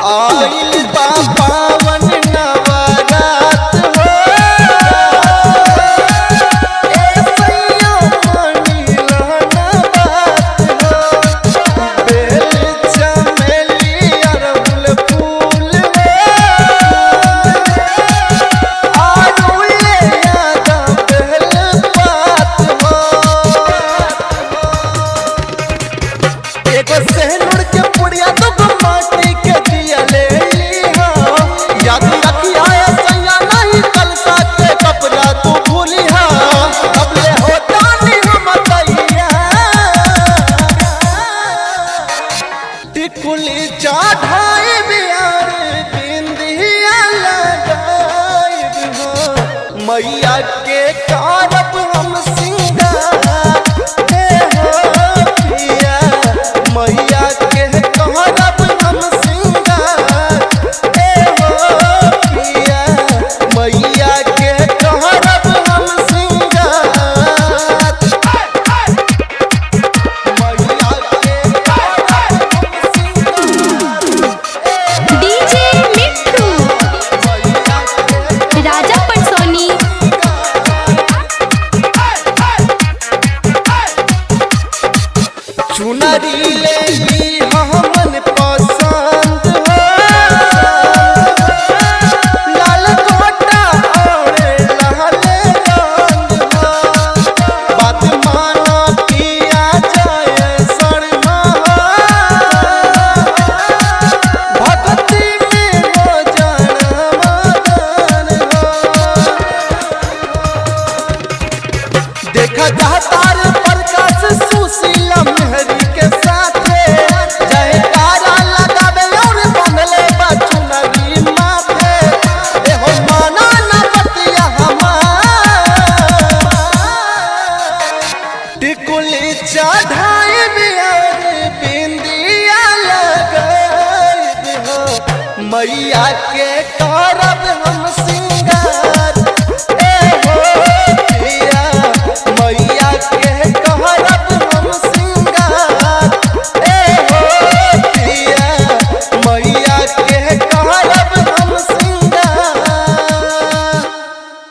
आइल बा पावन नवरात हो ए सैया मानिला ना बात हो बेल चमेली अरहुल फूल हो आरुले यादा बेल पात हो एगो सेनुर के पुड़िया तो माटी के दिया ले लीहा याद रखिया सैया नहीं कलसा के कपड़ा तू भूलिहा अब ले होता नहीं हम तैया टिकुली चढ़ाई बियार बिंदिया लगाई हो मैया के कारब हम सिंगार हे हो पिया मैया के कारब हम सिंगार हे हो पिया मैया के कारब हम सिंगार मैया के कारब हम सिंगार डीजे मिट्टू राजा पटसोनी। चुनरी ले ली हमन पसंद हो लाल कोटा और लाल रंग हो बात माना किया जाए शर्मा भक्ति में हो जाना मगन हो देखा जातार प्रकाश सुशीला मेहरी के साथे जयकारा लगावे और बंगले बचुनरी माथे एहो माना न बतिया हमार टिकुली चढ़ाई बियार बिंदिया लगाई हो मैया के करब हम सिंगार